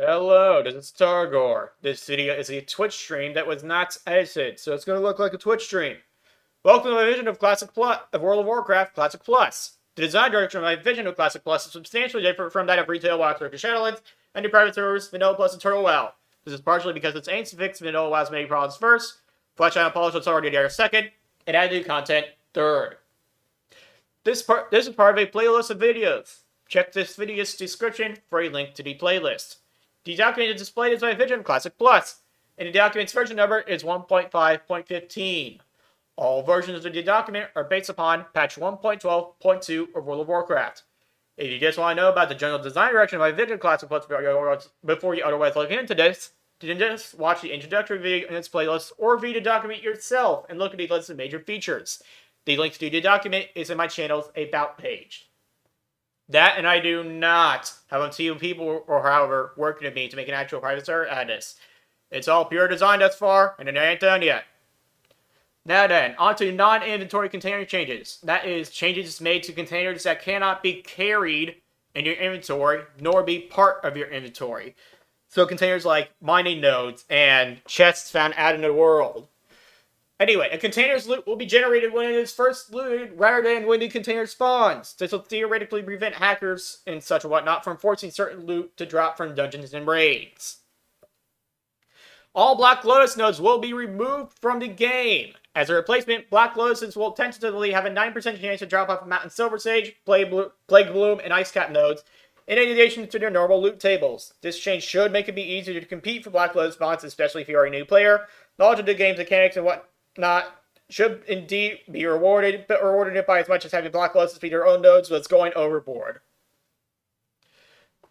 Hello, this is Tarregor. This video is a Twitch stream that was not edited, so it's going to look like a Twitch stream. Welcome to my vision of World of Warcraft Classic Plus. The design direction of my vision of Classic Plus is substantially different from that of retail WoW to Shadowlands and the private servers, Vanilla Plus, and Turtle WoW. This is partially because its aims to fix Vanilla WoW's many problems first, flesh out and polish what's already there second, and add new content third. This is part of a playlist of videos. Check this video's description for a link to the playlist. The document is displayed as my vision of Classic Plus, and the document's version number is 1.5.15. All versions of the document are based upon patch 1.12.2 of World of Warcraft. If you just want to know about the general design direction of my vision of Classic Plus before you otherwise look into this, then just watch the introductory video in its playlist or read the document yourself and look at the list of major features. The link to the document is in my channel's About page. That, and I do not have a team of people or however working with me to make an actual private server out of this. It's all pure design thus far, and it ain't done yet. Now then, on to non-inventory container changes. That is, changes made to containers that cannot be carried in your inventory, nor be part of your inventory. So containers like mining nodes and chests found out in the world. Anyway, a container's loot will be generated when it is first looted rather than when the container spawns. This will theoretically prevent hackers and such and whatnot from forcing certain loot to drop from dungeons and raids. All Black Lotus nodes will be removed from the game. As a replacement, Black Lotuses will tentatively have a 9% chance to drop off of Mountain Silver Sage, Plague Bloom, and Ice Cap nodes, in addition to their normal loot tables. This change should make it be easier to compete for Black Lotus spawns, especially if you are a new player. Knowledge of the game's mechanics and whatnot should indeed be rewarded, but rewarded it by as much as having Black Lotus be their own nodes was going overboard.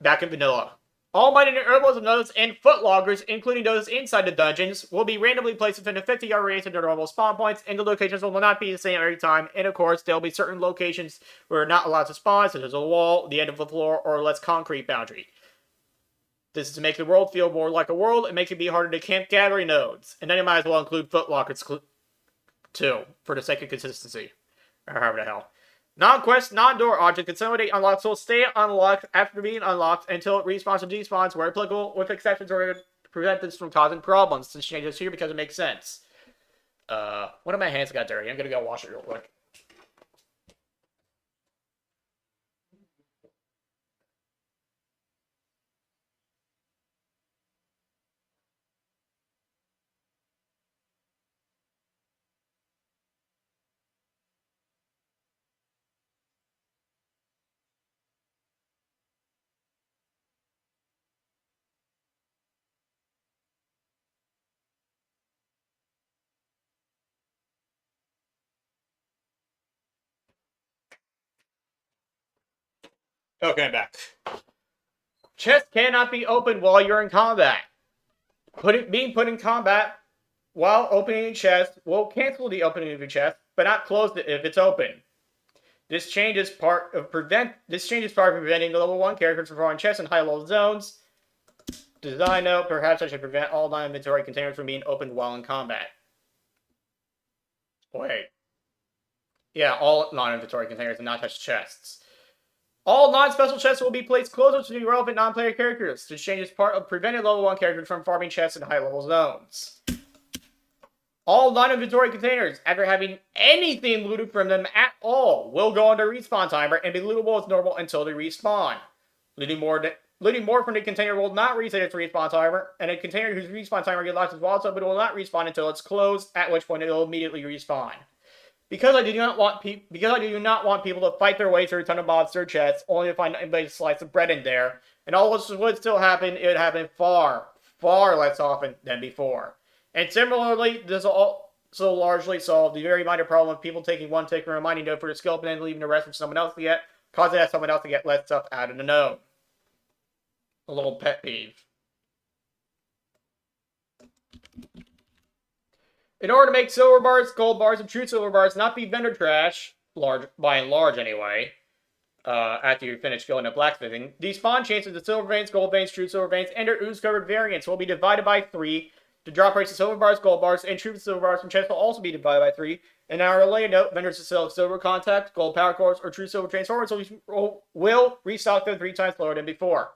Back in vanilla. All mining and herbalism nodes and footloggers, including those inside the dungeons, will be randomly placed within a 50-yard radius of their normal spawn points, and the locations will not be the same every time, and of course, there will be certain locations where are not allowed to spawn, such as a wall, the end of the floor, or a less concrete boundary. This is to make the world feel more like a world and make it be harder to camp gathering nodes. And then you might as well include footlockers too, for the sake of consistency. Or however the hell. Non-quest, non-door object consolidate unlocks will stay unlocked after being unlocked until it respawns and despawns where applicable, with exceptions where to prevent this from causing problems. This change is here because it makes sense. One of my hands got dirty. I'm gonna go wash it real quick. Okay, I'm back. Chests cannot be opened while you're in combat. Being put in combat while opening a chest will cancel the opening of your chest, but not close it if it's open. This change is part of preventing the level 1 characters from throwing chests in high-level zones. Design note, perhaps I should prevent all non-inventory containers from being opened while in combat. Wait. Yeah, all non-inventory containers and not just chests. All non-special chests will be placed closer to the relevant non-player characters. This change is part of preventing level 1 characters from farming chests in high-level zones. All non-inventory containers, after having anything looted from them at all, will go on the respawn timer and be lootable as normal until they respawn. Looting more from the container will not reset its respawn timer, and a container whose respawn timer gets locked while it's open will not respawn until it's closed, at which point it will immediately respawn. Because I do not want people to fight their way through a ton of monster chests, only to find a slice of bread in there, and all this would still happen, it would happen far, far less often than before. And similarly, this will also largely solve the very minor problem of people taking one tick from a mining node for their skill and then leaving the rest for someone else to get, causing that someone else to get less stuff out of the node. A little pet peeve. In order to make silver bars, gold bars, and true silver bars not be vendor trash, by and large anyway, after you finish filling up blacksmithing, the spawn chances of silver veins, gold veins, true silver veins, and their ooze-covered variants will be divided by 3. The drop rates of silver bars, gold bars, and true silver bars from chests will also be divided by 3. And our related note, vendors to sell silver contact, gold power cores, or true silver transformers will restock them 3 times slower than before.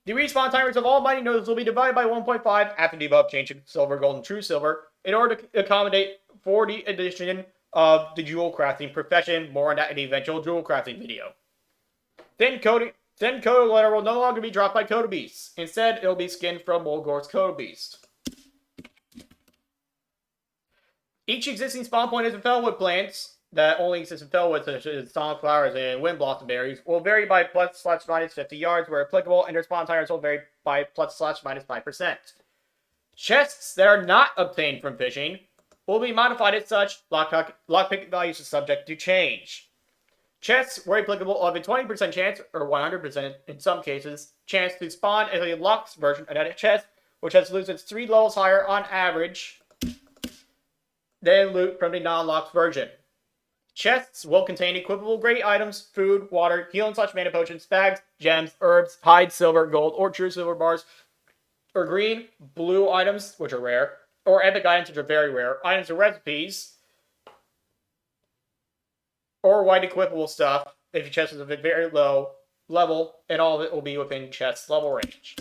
The respawn timers of all mining nodes will be divided by 1.5 after the above change to silver, gold, and true silver in order to accommodate for the addition of the jewel crafting profession. More on that in the eventual jewel crafting video. Then Kodo letter will no longer be dropped by Kodo Beast. Instead, it will be skinned from Mulgor's Kodo Beast. Each existing spawn point is in Fellwood plants that only exist in Fellwood, such as Songflowers and Wind Blossom Berries, will vary by +/- 50 yards where applicable, and their spawn timers will vary by +/- 5%. Chests that are not obtained from fishing will be modified as such. Lockpick values are subject to change. Chests where applicable will have a 20% chance, or 100% in some cases, chance to spawn as a locked version of that chest, which has loot that's 3 levels higher on average than loot from the non-locked version. Chests will contain equipable grade items, food, water, healing/mana potions, bags, gems, herbs, hide, silver, gold, or true silver bars, or green, blue items, which are rare, or epic items, which are very rare, items or recipes, or white equipable stuff if your chest is a very low level, and all of it will be within chest level range.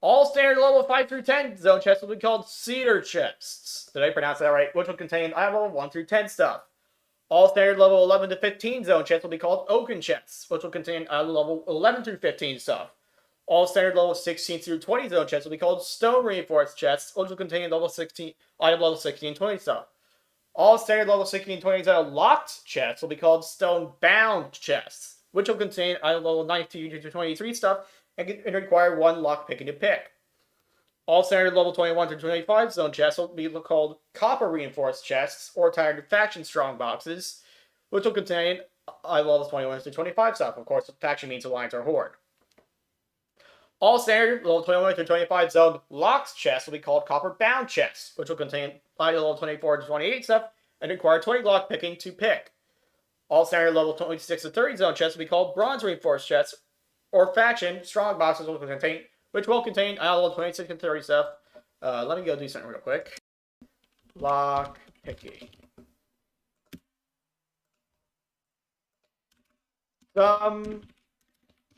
All standard level 5 through 10 zone chests will be called cedar chests. Did I pronounce that right? Which will contain level 1 through 10 stuff. All standard level 11 to 15 zone chests will be called oaken chests, which will contain level 11 through 15 stuff. All standard level 16 through 20 zone chests will be called stone reinforced chests, which will contain level 16 level 16 and 20 stuff. All standard level 16 and 20 zone locked chests will be called stone bound chests, which will contain level 19 to 23 stuff and require 1 lock picking to pick. All standard level 21 to 25 zone chests will be called copper reinforced chests or targeted faction strong boxes, which will contain levels 21 to 25 stuff. Of course, faction means alliance or horde. All standard level 21 to 25 zone locked chests will be called copper bound chests, which will contain level 24 to 28 stuff and require 20 lock picking to pick. All standard level 26 to 30 zone chests will be called bronze reinforced chests or faction strong boxes, which will contain level 26 and 30 stuff. Let me go do something real quick. Lock picking. Some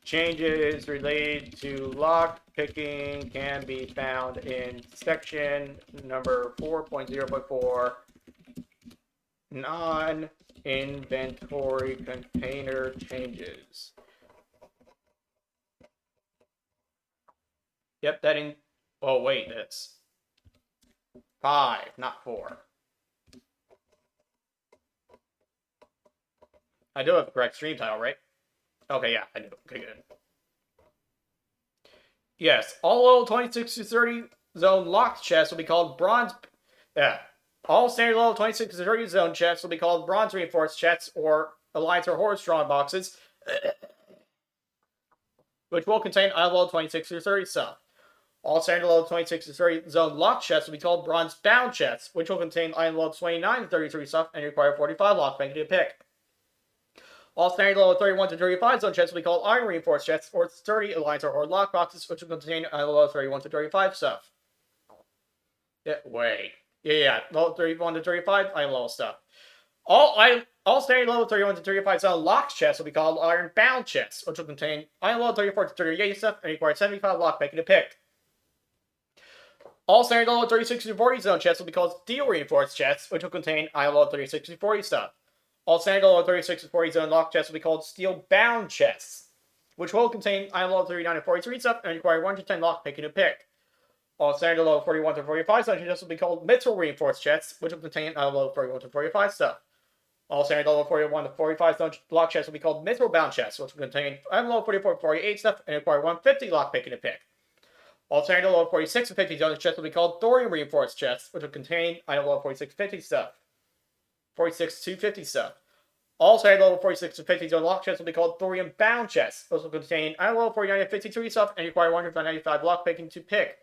changes related to lock picking can be found in section number 4.0.4, non-inventory container changes. Yep, oh wait, that's 5, not 4. I do have the correct stream title, right? Okay, yeah, I do. Okay, good. Yes, all level 26 to 30 zone locked chests will be called bronze. All standard level 26 to 30 zone chests will be called bronze reinforced chests or alliance or horde strong boxes, which will contain level 26 to 30 stuff. All standard level 26 to 30 zone locked chests will be called bronze bound chests, which will contain iron level 29 to 33 stuff and require 45 lock picking to pick. All standard level 31 to 35 zone chests will be called iron reinforced chests or 30 alliance or horde lock boxes, which will contain level 31 to 35 stuff. Level 31 to 35 iron level stuff. All standard level 31 to 35 zone locked chests will be called iron bound chests, which will contain iron level 34 to 38 stuff and require 75 lock picking to pick. All standard level 36 to 40 zone chests will be called steel reinforced chests, which will contain iron level 36 to 40 stuff. All standard level 36 to 40 zone locked chests will be called steel bound chests, which will contain iron level 39 to 43 stuff and require 1 to 10 lock picking to pick. All standard level 41 to 45 zone chests will be called mithril reinforced chests, which will contain iron level 41 to 45 stuff. All standard level 41 to 45 zone lock chests will be called mithril bound chests, which will contain iron level 44 to 48 stuff and require 150 lock picking to pick. All standard level 46 to 50 zone chests will be called thorium reinforced chests, which will contain item level 46 to 50 stuff. 46 to 50 stuff. All standard level 46 to 50 zone lock chests will be called thorium bound chests, which will contain item level 49 to 53 stuff and require 195 lock picking to pick.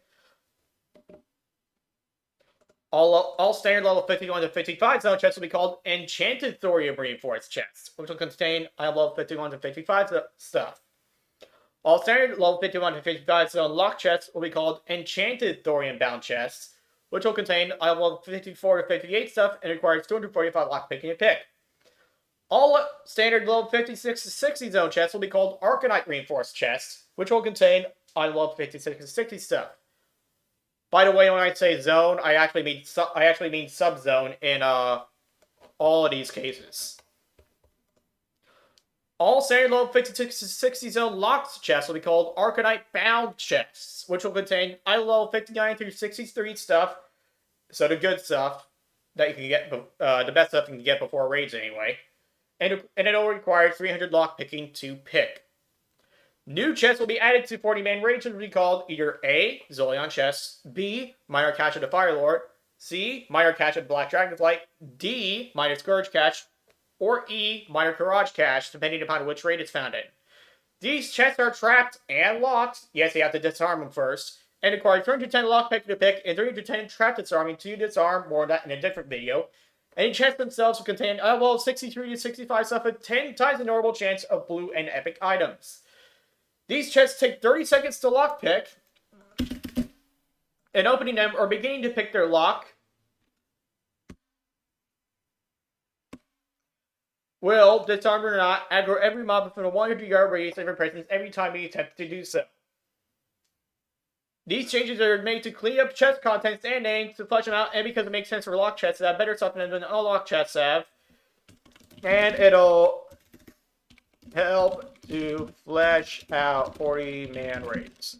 All standard level 51 to 55 zone chests will be called enchanted thorium reinforced chests, which will contain item level 51 to 55 stuff. All standard level 51 to 55 zone lock chests will be called enchanted thorium bound chests, which will contain item level 54 to 58 stuff and requires 245 lock picking to pick. All standard level 56 to 60 zone chests will be called arcanite reinforced chests, which will contain unleveled 56 and 60 stuff. By the way, when I say zone, I actually mean subzone in all of these cases. All standard level 56 to 60 zone locked chests will be called Arcanite bound chests, which will contain item level 59 through 63 stuff, so the good stuff that you can get, the best stuff you can get before raids anyway, and it'll require 300 lockpicking to pick. New chests will be added to 40-man raids, which will be called either A, Zolion chests, B, Minor Cache of the Fire Lord, C, Minor Cache of Black Dragonflight, D, Minor Scourge Cache, or E, Minor Courage Cache, depending upon which raid it's found in. These chests are trapped and locked. Yes, you have to disarm them first, and require 310 lockpick to pick and 310 trap disarming to disarm. More of that in a different video. Any chests themselves will contain well 63 to 65 stuff with 10 times the normal chance of blue and epic items. These chests take 30 seconds to lockpick, and opening them or beginning to pick their lock will, disarmed or not, aggro every mob within a 100-yard radius of your presence every time you attempt to do so. These changes are made to clean up chest contents and names, to flush them out, and because it makes sense for locked chests to have better stuff than unlocked chests have. And it'll help to flesh out 40-man raids.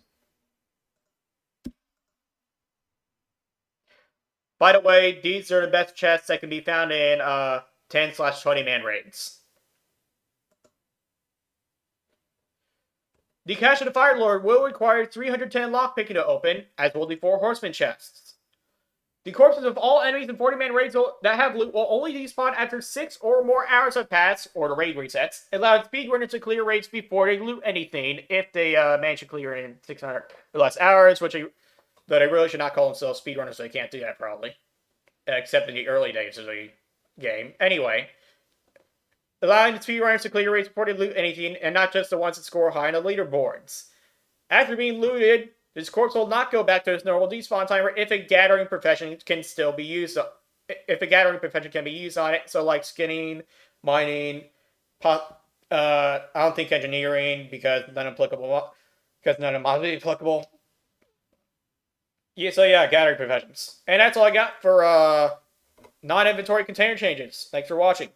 By the way, these are the best chests that can be found in 10/20-man raids. The Cache of the Fire Lord will require 310 lockpicking to open, as will the 4 Horseman chests. The corpses of all enemies in 40-man raids that have loot will only despawn after 6 or more hours have passed, or the raid resets, allowing speedrunners to clear raids before they loot anything, if they manage to clear it in 600 or less hours, but I really should not call themselves speedrunners, so they can't do that, probably. Except in the early days of the game. Anyway, allowing the speedrunners to clear raids before they loot anything, and not just the ones that score high on the leaderboards. After being looted, this corpse will not go back to its normal despawn timer if a gathering profession can still be used. If a gathering profession can be used on it, so like skinning, mining, I don't think engineering because none applicable. Because none of them are applicable. Yeah, so yeah, gathering professions, and that's all I got for non-inventory container changes. Thanks for watching.